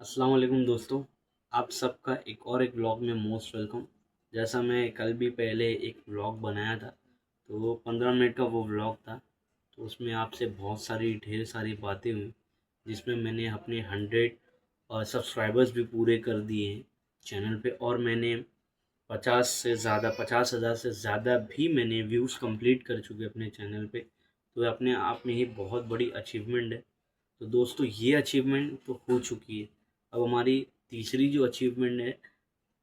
अस्सलाम वालेकुम दोस्तों, आप सबका एक व्लॉग में मोस्ट वेलकम। जैसा मैं कल भी पहले एक व्लॉग बनाया था, तो वो 15 मिनट का वो व्लॉग था। तो उसमें आपसे बहुत सारी ढेर सारी बातें हुई, जिसमें मैंने अपने 100 सब्सक्राइबर्स भी पूरे कर दिए हैं चैनल पे, और मैंने 50,000 से ज़्यादा भी मैंने व्यूज़ कंप्लीट कर चुके अपने चैनल पे। तो ये अपने आप में ही बहुत बड़ी अचीवमेंट है। तो दोस्तों, ये अचीवमेंट तो हो चुकी है। अब हमारी तीसरी जो अचीवमेंट है,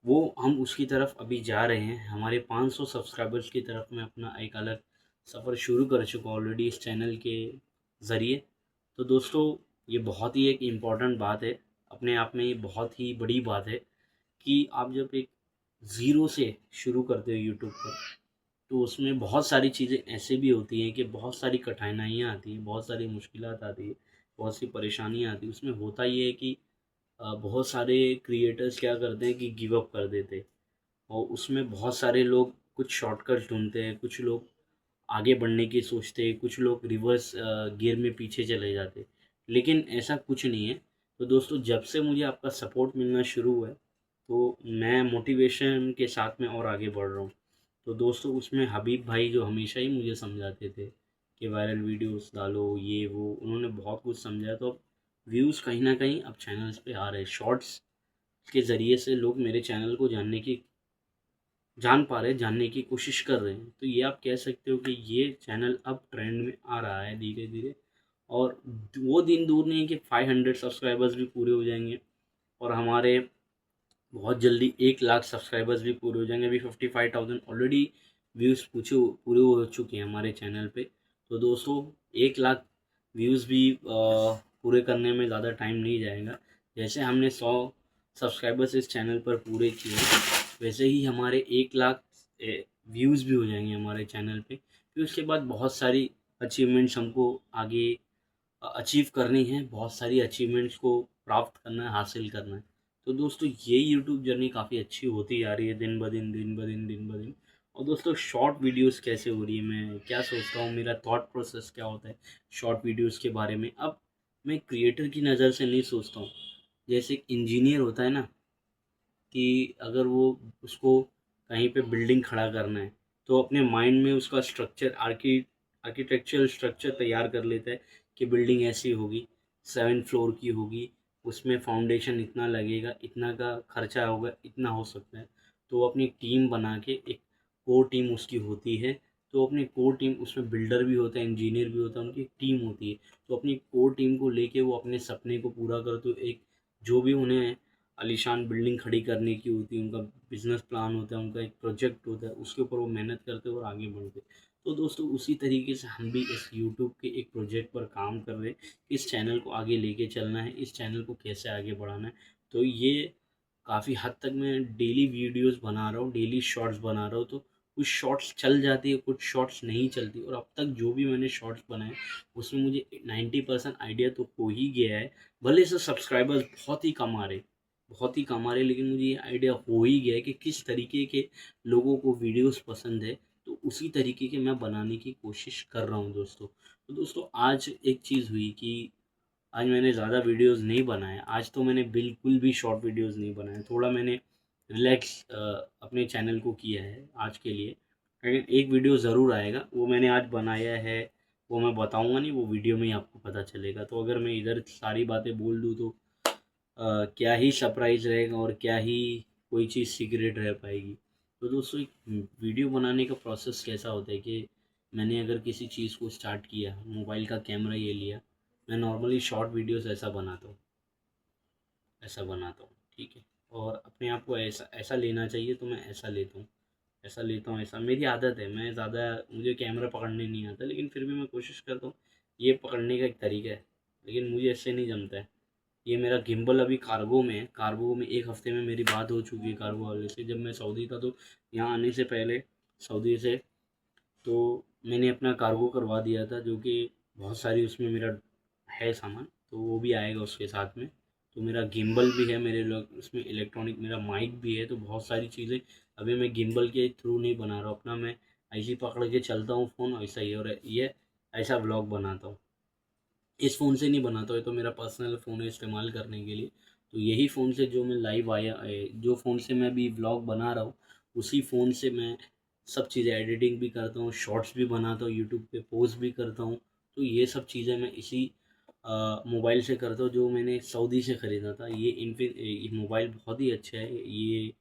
वो हम उसकी तरफ अभी जा रहे हैं। हमारे 500 सब्सक्राइबर्स की तरफ मैं अपना एक अलग सफ़र शुरू कर चुका हूँ ऑलरेडी इस चैनल के ज़रिए। तो दोस्तों, ये बहुत ही एक इम्पॉर्टेंट बात है, अपने आप में ये बहुत ही बड़ी बात है कि आप जब एक ज़ीरो से शुरू करते हो यूट्यूब पर, तो उसमें बहुत सारी चीज़ें ऐसे भी होती हैं कि बहुत सारी कठिनाइयाँ आती हैं, बहुत सारी मुश्किलात आती है, बहुत सी परेशानियाँ आती हैं। उसमें होता ये है कि बहुत सारे क्रिएटर्स क्या करते हैं कि गिव अप कर देते हैं, और उसमें बहुत सारे लोग कुछ शॉर्टकट्स ढूँढते हैं, कुछ लोग आगे बढ़ने की सोचते हैं, कुछ लोग रिवर्स गियर में पीछे चले जाते हैं। लेकिन ऐसा कुछ नहीं है। तो दोस्तों, जब से मुझे आपका सपोर्ट मिलना शुरू हुआ है, तो मैं मोटिवेशन के साथ में और आगे बढ़ रहा हूँ। तो दोस्तों, उसमें हबीब भाई जो हमेशा ही मुझे समझाते थे कि वायरल वीडियोस डालो, ये वो, उन्होंने बहुत कुछ समझाया। तो अब व्यूज़ कहीं न कहीं अब चैनल्स पे आ रहे हैं। शॉर्ट्स के ज़रिए से लोग मेरे चैनल को जान पा रहे हैं, जानने की कोशिश कर रहे हैं। तो ये आप कह सकते हो कि ये चैनल अब ट्रेंड में आ रहा है धीरे-धीरे, और वो दिन दूर नहीं है कि 500 सब्सक्राइबर्स भी पूरे हो जाएँगे, और हमारे बहुत जल्दी 1 लाख सब्सक्राइबर्स भी पूरे हो जाएंगे। अभी 55,000 ऑलरेडी व्यूज़ पूरे हो चुके हैं हमारे चैनल पे। तो दोस्तों, 1 लाख व्यूज़ भी पूरे करने में ज़्यादा टाइम नहीं जाएगा। जैसे हमने 100 सब्सक्राइबर्स इस चैनल पर पूरे किए, वैसे ही हमारे 1 लाख व्यूज़ भी हो जाएंगे हमारे चैनल पे। फिर उसके बाद बहुत सारी अचीवमेंट्स हमको आगे अचीव करनी है, बहुत सारी अचीवमेंट्स को प्राप्त करना है, हासिल करना है। तो दोस्तों, ये यूट्यूब जर्नी काफ़ी अच्छी होती जा रही है दिन ब दिन, दिन ब दिन, दिन ब दिन। और दोस्तों, शॉर्ट वीडियोस कैसे हो रही है, मैं क्या सोचता हूँ, मेरा थॉट प्रोसेस क्या होता है शॉर्ट वीडियोस के बारे में। अब मैं क्रिएटर की नज़र से नहीं सोचता हूँ। जैसे एक इंजीनियर होता है ना, कि अगर वो उसको कहीं पे बिल्डिंग खड़ा करना है, तो अपने माइंड में उसका स्ट्रक्चर आर्किटेक्चरल स्ट्रक्चर तैयार कर लेता है कि बिल्डिंग ऐसी होगी, 7 फ्लोर की होगी, उसमें फाउंडेशन इतना लगेगा, इतना का खर्चा होगा, इतना हो सकता है। तो वो अपनी टीम बना के, एक कोर टीम उसकी होती है। तो अपनी कोर टीम, उसमें बिल्डर भी होता है, इंजीनियर भी होता है, उनकी एक टीम होती है। तो अपनी कोर टीम को लेके वो अपने सपने को पूरा करते हुए, एक जो भी उन्हें आलीशान बिल्डिंग खड़ी करने की होती है, उनका बिजनेस प्लान होता है, उनका एक प्रोजेक्ट होता है, उसके ऊपर वो मेहनत करते हैं और आगे बढ़ते हैं। तो दोस्तों, उसी तरीके से हम भी इस यूट्यूब के एक प्रोजेक्ट पर काम कर रहे हैं। इस चैनल को आगे लेके चलना है, इस चैनल को कैसे आगे बढ़ाना है। तो ये काफ़ी हद तक मैं डेली वीडियोस बना रहा हूँ, डेली शॉर्ट्स बना रहा हूँ। तो कुछ शॉर्ट्स चल जाती है, कुछ शॉर्ट्स नहीं चलती, और अब तक जो भी मैंने शॉर्ट्स बनाए, उसमें मुझे 90% आइडिया तो हो ही गया है। भले से सब्सक्राइबर्स बहुत ही कम आ रहे, लेकिन मुझे ये आइडिया हो ही गया है कि किस तरीके के लोगों को वीडियोस पसंद है। तो उसी तरीके के मैं बनाने की कोशिश कर रहा हूँ दोस्तों। तो दोस्तों, आज एक चीज़ हुई कि आज मैंने ज़्यादा वीडियोस नहीं बनाए। आज तो मैंने बिल्कुल भी शॉर्ट वीडियोस नहीं बनाए। थोड़ा मैंने रिलैक्स अपने चैनल को किया है आज के लिए। लेकिन एक वीडियो ज़रूर आएगा, वो मैंने आज बनाया है, वो मैं बताऊंगा नहीं, वो वीडियो में ही आपको पता चलेगा। तो अगर मैं इधर सारी बातें बोल दूँ, तो क्या ही सरप्राइज़ रहेगा, और क्या ही कोई चीज़ सीक्रेट रह पाएगी। तो दोस्तों, एक वीडियो बनाने का प्रोसेस कैसा होता है कि मैंने अगर किसी चीज़ को स्टार्ट किया, मोबाइल का कैमरा ये लिया, मैं नॉर्मली शॉर्ट वीडियोस ऐसा बनाता हूँ, ठीक है। और अपने आप को ऐसा ऐसा लेना चाहिए, तो मैं ऐसा लेता हूँ, ऐसा लेता हूँ, ऐसा मेरी आदत है। मैं ज़्यादा, मुझे कैमरा पकड़ने नहीं आता, लेकिन फिर भी मैं कोशिश करता हूँ। ये पकड़ने का एक तरीका है, लेकिन मुझे ऐसे नहीं जमता है। ये मेरा गिम्बल अभी कार्गो में है। कार्गो में 1 हफ्ते में मेरी बात हो चुकी है कार्गो वाले से। जब मैं सऊदी था, तो यहाँ आने से पहले सऊदी से, तो मैंने अपना कार्गो करवा दिया था, जो कि बहुत सारी उसमें मेरा है सामान, तो वो भी आएगा उसके साथ में। तो मेरा गिम्बल भी है, मेरे लोग उसमें इलेक्ट्रॉनिक, मेरा माइक भी है। तो बहुत सारी चीज़ें अभी मैं गिम्बल के थ्रू नहीं बना रहा हूँ अपना, मैं ऐसे ही पकड़ के चलता हूँ फ़ोन, ऐसा ही। और ये ऐसा व्लॉग बनाता हूँ, इस फ़ोन से नहीं बनाता हूँ, ये तो मेरा पर्सनल फ़ोन है इस्तेमाल करने के लिए। तो यही फ़ोन से जो मैं लाइव आया जो फ़ोन से मैं अभी व्लॉग बना रहा हूँ, उसी फ़ोन से मैं सब चीज़ें एडिटिंग भी करता हूँ, शॉर्ट्स भी बनाता हूँ, यूट्यूब पे पोस्ट भी करता हूँ। तो ये सब चीज़ें मैं इसी मोबाइल से करता हूँ जो मैंने सऊदी से ख़रीदा था। ये मोबाइल बहुत ही अच्छा है। ये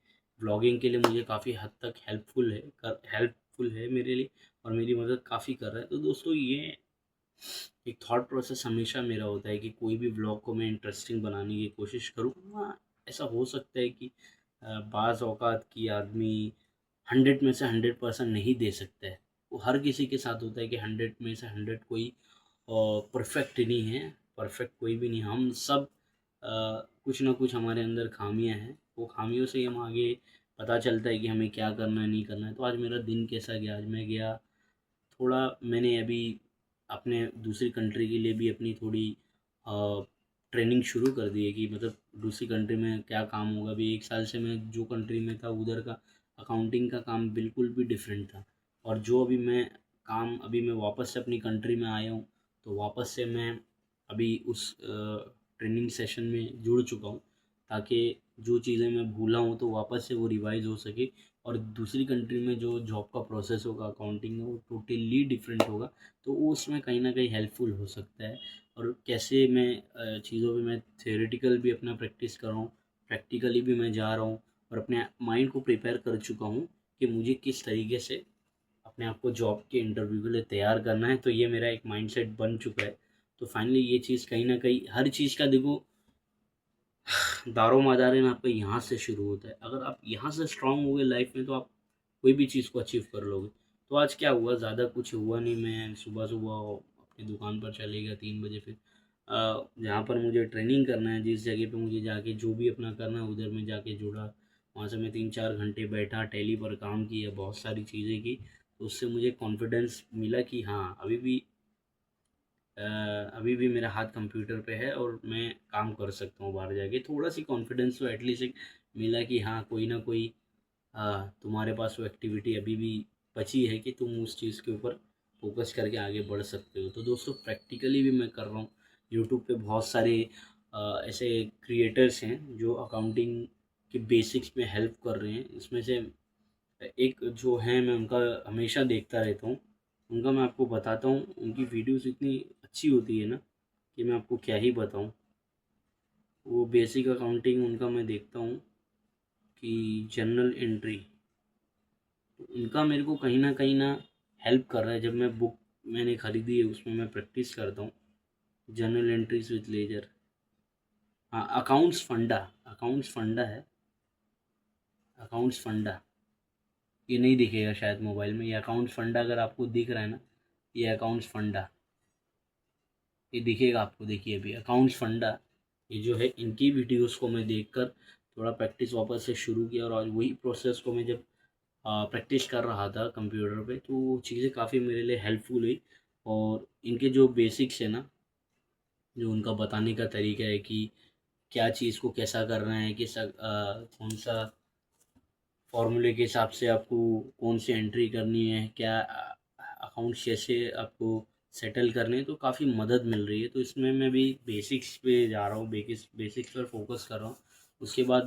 व्लॉगिंग के लिए मुझे काफ़ी हद तक हेल्पफुल है मेरे लिए, और मेरी मदद काफ़ी कर रहा है। तो दोस्तों, ये एक थॉट प्रोसेस हमेशा मेरा होता है कि कोई भी व्लॉग को मैं इंटरेस्टिंग बनाने की कोशिश करूँ। हाँ, ऐसा हो सकता है कि बाज़ औक़ात कि आदमी 100 में से 100% नहीं दे सकता है। वो हर किसी के साथ होता है कि 100 में से 100 कोई परफेक्ट नहीं है, परफेक्ट कोई भी नहीं। हम सब कुछ ना कुछ हमारे अंदर खामियां हैं। वो खामियों से ही हम आगे पता चलता है कि हमें क्या करना है, नहीं करना है। तो आज मेरा दिन कैसा गया? आज मैं गया थोड़ा, मैंने अभी अपने दूसरी कंट्री के लिए भी अपनी थोड़ी ट्रेनिंग शुरू कर दी है कि मतलब दूसरी कंट्री में क्या काम होगा। अभी 1 साल से मैं जो कंट्री में था उधर का अकाउंटिंग का काम बिल्कुल भी डिफरेंट था। और जो अभी मैं वापस से अपनी कंट्री में आया हूँ, तो वापस से मैं अभी उस ट्रेनिंग सेशन में जुड़ चुका हूँ, ताकि जो चीज़ें मैं भूला हूँ तो वापस से वो रिवाइज़ हो सके। और दूसरी कंट्री में जो जॉब का प्रोसेस होगा अकाउंटिंग में, वो टोटली डिफरेंट होगा। तो वो उसमें कहीं न कहीं हेल्पफुल हो सकता है। और कैसे मैं चीज़ों पे मैं थ्योरेटिकल भी अपना प्रैक्टिस कर रहा हूँ, प्रैक्टिकली भी मैं जा रहा हूँ, और अपने माइंड को प्रिपेयर कर चुका हूँ कि मुझे किस तरीके से अपने आप को जॉब के इंटरव्यू के लिए तैयार करना है। तो ये मेरा एक माइंडसेट बन चुका है। तो फाइनली ये चीज़ कहीं न कहीं, हर चीज़ का देखो दारोमदार है ना, आपका यहाँ से शुरू होता है। अगर आप यहाँ से स्ट्रांग हो गए लाइफ में, तो आप कोई भी चीज़ को अचीव कर लोगे। तो आज क्या हुआ, ज़्यादा कुछ हुआ नहीं। मैं सुबह-सुबह अपनी दुकान पर चले गया 3 बजे। फिर जहाँ पर मुझे ट्रेनिंग करना है, जिस जगह पे मुझे जाके जो भी अपना करना है, उधर मैं जाके जुड़ा। वहाँ से मैं 3-4 घंटे बैठा, टैली पर काम किया, बहुत सारी चीज़ें की। तो उससे मुझे कॉन्फिडेंस मिला कि हाँ, अ, अभी भी मेरा हाथ कंप्यूटर पे है और मैं काम कर सकता हूँ बाहर जाके। थोड़ा-सी कॉन्फिडेंस तो एटलीस्ट एक मिला कि हाँ, कोई ना कोई तुम्हारे पास वो एक्टिविटी अभी भी बची है कि तुम उस चीज़ के ऊपर फ़ोकस करके आगे बढ़ सकते हो। तो दोस्तों, प्रैक्टिकली भी मैं कर रहा हूँ। यूट्यूब पे बहुत सारे ऐसे क्रिएटर्स हैं जो अकाउंटिंग के बेसिक्स में हेल्प कर रहे हैं। इसमें से एक जो है, मैं उनका हमेशा देखता रहता हूँ। उनका मैं आपको बताता हूँ, उनकी वीडियोज़ इतनी अच्छी होती है ना कि मैं आपको क्या ही बताऊँ। वो बेसिक अकाउंटिंग उनका मैं देखता हूँ कि जर्नल एंट्री, उनका मेरे को कहीं न हेल्प कर रहा है। जब मैं बुक मैंने ख़रीदी है, उसमें मैं प्रैक्टिस करता हूँ, जर्नल एंट्रीज़ विथ लेजर। हाँ, अकाउंट्स फंडा है, अकाउंट्स फंडा। ये नहीं दिखेगा शायद मोबाइल में, ये अकाउंट्स फंडा अगर आपको दिख रहा है ना, ये अकाउंट्स फंडा, ये दिखेगा आपको। देखिए अभी अकाउंट्स फंडा, ये जो है, इनकी वीडियोज़ को मैं देखकर थोड़ा प्रैक्टिस वापस से शुरू किया। और आज वही प्रोसेस को मैं जब प्रैक्टिस कर रहा था कंप्यूटर पे, तो वो चीज़ें काफ़ी मेरे लिए हेल्पफुल हुई। और इनके जो बेसिक्स है ना, जो उनका बताने का तरीका है कि क्या चीज़ को कैसा करना है, कौन सा फॉर्मूले के हिसाब से आपको कौन सी एंट्री करनी है, क्या अकाउंट्स कैसे आपको सेटल करने हैं, तो काफ़ी मदद मिल रही है। तो इसमें मैं भी बेसिक्स पे जा रहा हूँ, बेसिक्स पर फोकस कर रहा हूँ। उसके बाद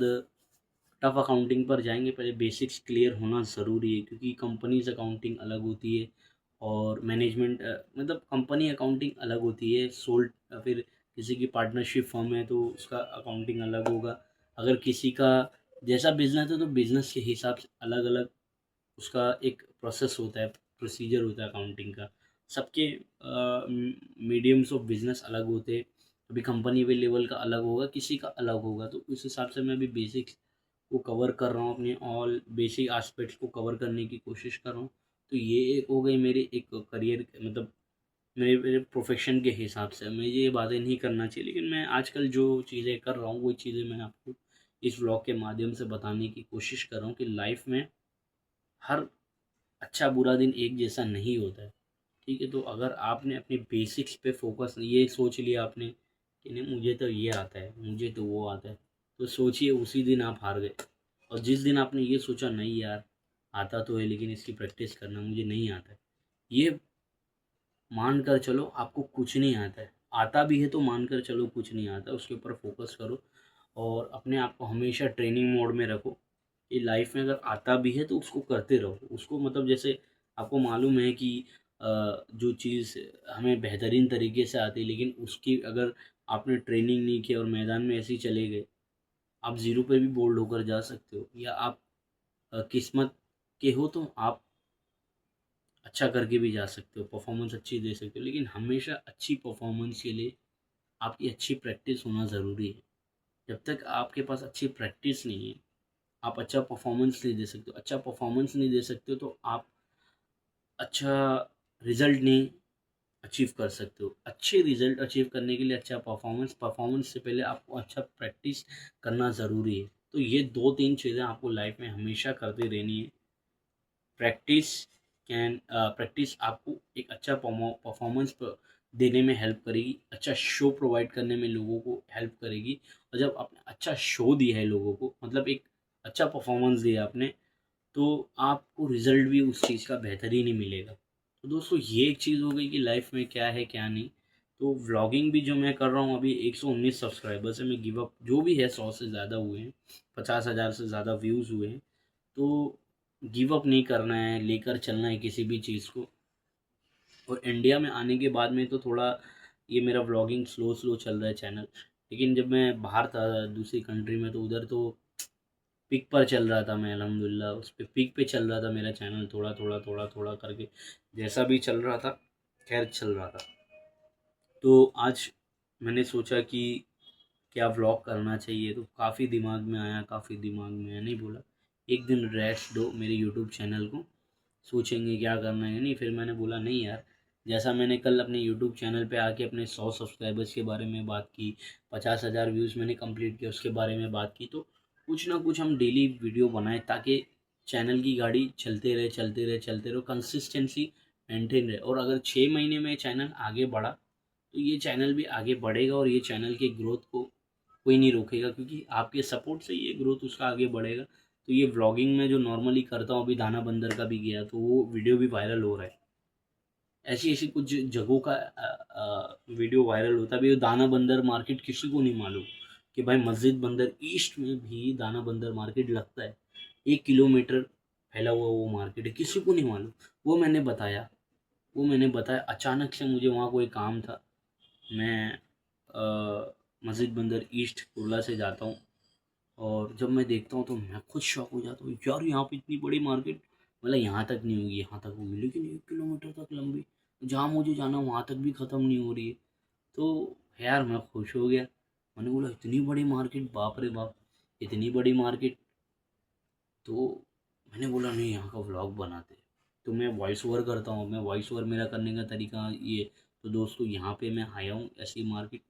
टफ अकाउंटिंग पर जाएंगे। पहले बेसिक्स क्लियर होना ज़रूरी है, क्योंकि कंपनीज अकाउंटिंग अलग होती है और मैनेजमेंट मतलब कंपनी अकाउंटिंग अलग होती है। फिर किसी की पार्टनरशिप फर्म है तो उसका अकाउंटिंग अलग होगा। अगर किसी का जैसा बिजनेस है तो बिजनेस के हिसाब से अलग अलग उसका एक प्रोसेस होता है, प्रोसीजर होता है अकाउंटिंग का। सबके मीडियम्स ऑफ बिजनेस अलग होते हैं। अभी कंपनी के लेवल का अलग होगा, किसी का अलग होगा। तो उस हिसाब से मैं भी बेसिक्स को कवर कर रहा हूँ, अपने ऑल बेसिक एस्पेक्ट्स को कवर करने की कोशिश कर रहा हूँ। तो ये एक हो गई मेरी एक करियर, मतलब मेरे मेरे प्रोफेशन के हिसाब से मैं ये बातें नहीं करना चाहिए, लेकिन मैं आजकल जो चीज़ें कर रहा हूँ वही चीज़ें मैं आपको इस व्लॉग के माध्यम से बताने की कोशिश कर रहा हूँ कि लाइफ में हर अच्छा बुरा दिन एक जैसा नहीं होता है। ठीक है, तो अगर आपने अपने बेसिक्स पे फोकस, ये सोच लिया आपने कि नहीं मुझे तो ये आता है, मुझे तो वो आता है, तो सोचिए उसी दिन आप हार गए। और जिस दिन आपने ये सोचा नहीं यार, आता तो है लेकिन इसकी प्रैक्टिस करना मुझे नहीं आता है, ये मान कर चलो आपको कुछ नहीं आता है। आता भी है तो मान कर चलो कुछ नहीं आता, उसके ऊपर फोकस करो और अपने आप को हमेशा ट्रेनिंग मोड में रखो। ये लाइफ में अगर आता भी है तो उसको करते रहो, उसको मतलब जैसे आपको मालूम है कि जो चीज़ हमें बेहतरीन तरीके से आती है, लेकिन उसकी अगर आपने ट्रेनिंग नहीं की और मैदान में ऐसे ही चले गए, आप ज़ीरो पे भी बोल्ड होकर जा सकते हो। या आप किस्मत के हो तो आप अच्छा करके भी जा सकते हो, परफॉर्मेंस अच्छी दे सकते हो, लेकिन हमेशा अच्छी परफॉर्मेंस के लिए आपकी अच्छी प्रैक्टिस होना ज़रूरी है। जब तक आपके पास अच्छी प्रैक्टिस नहीं है, आप अच्छा परफॉर्मेंस नहीं दे सकते हो। अच्छा परफॉर्मेंस नहीं दे सकते हो तो आप अच्छा रिजल्ट नहीं अचीव कर सकते हो। अच्छे रिजल्ट अचीव करने के लिए अच्छा परफॉर्मेंस, परफॉर्मेंस से पहले आपको अच्छा प्रैक्टिस करना ज़रूरी है। तो ये 2-3 चीज़ें आपको लाइफ में हमेशा करती रहनी है। प्रैक्टिस प्रैक्टिस आपको एक अच्छा परफॉर्मेंस देने में हेल्प करेगी, अच्छा शो प्रोवाइड करने में लोगों को हेल्प करेगी। और जब आपने अच्छा शो दिया है लोगों को, मतलब एक अच्छा परफॉर्मेंस दिया आपने, तो आपको रिजल्ट भी उस चीज़ का बेहतरीन ही मिलेगा। तो दोस्तों ये एक चीज़ हो गई कि लाइफ में क्या है क्या नहीं। तो व्लॉगिंग भी जो मैं कर रहा हूँ अभी 119 सब्सक्राइबर्स है, मैं गिव अप जो भी है 100 से ज़्यादा हुए हैं, 50,000 से ज़्यादा व्यूज़ हुए हैं। तो गिव अप नहीं करना है, लेकर चलना है किसी भी चीज़ को। और इंडिया में आने के बाद में तो थोड़ा ये मेरा व्लॉगिंग स्लो स्लो चल रहा है चैनल। लेकिन जब मैं बाहर था दूसरी कंट्री में, तो उधर तो पिक पर चल रहा था मैं, अल्हम्दुलिल्लाह उस पे पिक पे चल रहा था मेरा चैनल, थोड़ा थोड़ा थोड़ा थोड़ा करके जैसा भी चल रहा था, खैर चल रहा था। तो आज मैंने सोचा कि क्या व्लॉग करना चाहिए, तो काफ़ी दिमाग में आया, काफ़ी दिमाग में आया, नहीं बोला एक दिन रेस्ट दो मेरे यूट्यूब चैनल को, सोचेंगे क्या करना है नहीं। फिर मैंने बोला नहीं यार, जैसा मैंने कल अपने यूट्यूब चैनल पे आके अपने 100 सब्सक्राइबर्स के बारे में बात की, 50,000 व्यूज़ मैंने कंप्लीट किया उसके बारे में बात की, तो कुछ ना कुछ हम डेली वीडियो बनाएं ताकि चैनल की गाड़ी चलते रहे चलते रहे चलते रहे, कंसिस्टेंसी मेंटेन रहे। और अगर 6 महीने में चैनल आगे बढ़ा तो ये चैनल भी आगे बढ़ेगा, और ये चैनल की ग्रोथ को कोई नहीं रोकेगा, क्योंकि आपके सपोर्ट से ये ग्रोथ उसका आगे बढ़ेगा। तो ये व्लॉगिंग में जो नॉर्मली करता हूँ, अभी दाना बंदर का भी गया तो वो वीडियो भी वायरल हो रहा है। ऐसी ऐसी कुछ जगहों का वीडियो वायरल होता है। अभी दाना बंदर मार्केट किसी को नहीं मालूम कि भाई मस्जिद बंदर ईस्ट में भी दाना बंदर मार्केट लगता है। 1 किलोमीटर फैला हुआ वो मार्केट है, किसी को नहीं मालूम। वो मैंने बताया, वो मैंने बताया अचानक से मुझे वहाँ कोई काम था। मैं मस्जिद बंदर ईस्ट कुर्ला से जाता हूँ, और जब मैं देखता हूँ तो मैं खुद शॉक हो जाता हूँ, यार यहाँ पे इतनी बड़ी मार्केट, मतलब यहाँ तक नहीं होगी, यहाँ तक होगी, लेकिन 1 किलोमीटर तक लंबी, जहाँ मुझे जाना वहाँ तक भी ख़त्म नहीं हो रही है। तो यार मैं खुश हो गया, मैंने बोला इतनी बड़ी मार्केट, बाप रे बाप, इतनी बड़ी मार्केट। तो मैंने बोला नहीं, यहाँ का व्लॉग बनाते हैं। तो मैं वॉइस ओवर करता हूँ, मैं वॉइस ओवर मेरा करने का तरीका ये। तो दोस्तों यहाँ पे मैं आया हूँ, ऐसी मार्केट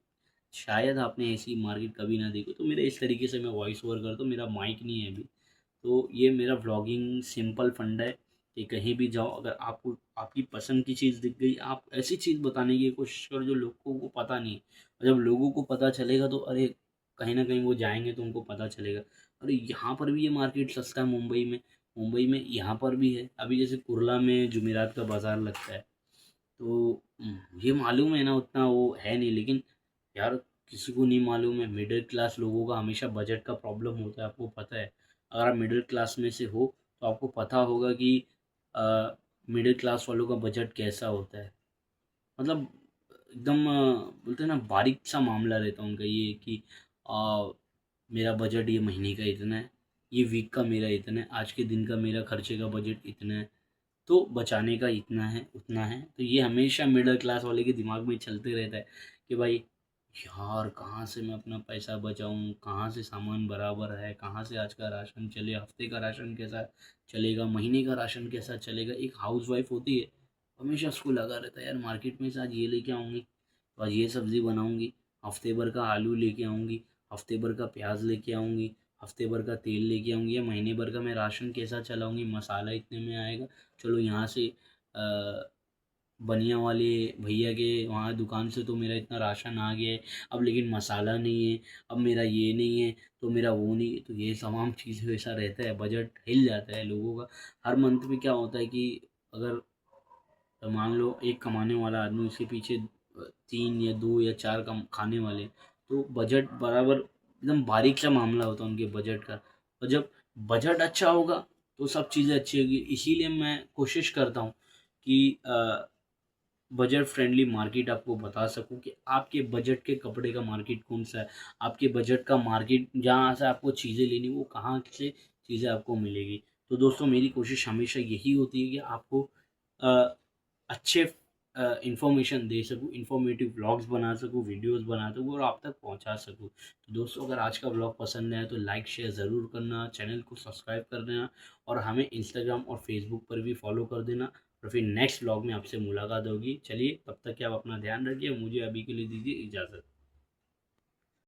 शायद आपने ऐसी मार्केट कभी ना देखी, तो मेरे इस तरीके से मैं वॉइस ओवर करता हूँ। मेरा माइक नहीं है अभी, तो ये मेरा व्लॉगिंग सिंपल फंडा है कि कहीं भी जाओ, अगर आपको आपकी पसंद की चीज़ दिख गई, आप ऐसी चीज़ बताने की कोशिश करो जो लोगों को पता नहीं है। और जब लोगों को पता चलेगा तो अरे कहीं ना कहीं वो जाएंगे तो उनको पता चलेगा, अरे यहाँ पर भी ये मार्केट सस्ता है मुंबई में, मुंबई में यहाँ पर भी है। अभी जैसे कुर्ला में जुमेरात का बाज़ार लगता है, तो ये मालूम है ना, उतना वो है नहीं, लेकिन यार किसी को नहीं मालूम है, मिडिल क्लास लोगों का हमेशा बजट का प्रॉब्लम होता है, आपको पता है। अगर आप मिडिल क्लास में से हो तो आपको पता होगा कि मिडिल क्लास वालों का बजट कैसा होता है। मतलब एकदम बोलते हैं ना, बारीक सा मामला रहता है उनका, ये कि मेरा बजट ये महीने का इतना है, ये वीक का मेरा इतना है, आज के दिन का मेरा खर्चे का बजट इतना है, तो बचाने का इतना है उतना है। तो ये हमेशा मिडिल क्लास वाले के दिमाग में चलते रहता है कि भाई यार कहाँ से मैं अपना पैसा बचाऊं, कहाँ से सामान बराबर है, कहाँ से आज का राशन चले, हफ्ते का राशन कैसा चलेगा, महीने का राशन कैसा चलेगा। एक हाउस वाइफ होती है, हमेशा उसको लगा रहता है यार मार्केट में से आज ये लेके आऊँगी, तो आज ये सब्ज़ी बनाऊँगी, हफ्ते भर का आलू लेके आऊँगी, हफ्ते भर का प्याज लेके आऊँगी, हफ्ते भर का तेल लेके आऊँगी, या महीने भर का मैं राशन कैसा चलाऊँगी, मसाला इतने में आएगा, चलो यहाँ से बनिया वाले भैया के वहाँ दुकान से तो मेरा इतना राशन आ गया है, अब लेकिन मसाला नहीं है, अब मेरा ये नहीं है, तो मेरा वो नहीं है। तो ये तमाम चीज़ें ऐसा रहता है, बजट हिल जाता है लोगों का। हर मंथ में क्या होता है कि अगर मान लो एक कमाने वाला आदमी, उसके पीछे 3 या 2 या 4 कम खाने वाले, तो बजट बराबर एकदम बारीक सा मामला होता है उनके बजट का। और जब बजट अच्छा होगा तो सब चीज़ें अच्छी होगी। इसीलिए मैं कोशिश करता हूँ कि बजट फ्रेंडली मार्केट आपको बता सकूं कि आपके बजट के कपड़े का मार्केट कौन सा है, आपके बजट का मार्केट जहाँ से आपको चीज़ें लेनी वो कहाँ से चीज़ें आपको मिलेगी। तो दोस्तों मेरी कोशिश हमेशा यही होती है कि आपको अ, अच्छे इंफॉर्मेशन दे सकूं, इंफॉर्मेटिव व्लॉग्स बना सकूं, वीडियोस बना सकूं और आप तक पहुंचा सकूं। तो दोस्तों अगर आज का व्लॉग पसंद आया तो लाइक शेयर ज़रूर करना, चैनल को सब्सक्राइब कर देना और हमें इंस्टाग्राम और फेसबुक पर भी फॉलो कर देना। और फिर नेक्स्ट व्लॉग में आपसे मुलाकात होगी। चलिए तब तक के आप अपना ध्यान रखिए, मुझे अभी के लिए दीजिए इजाज़त।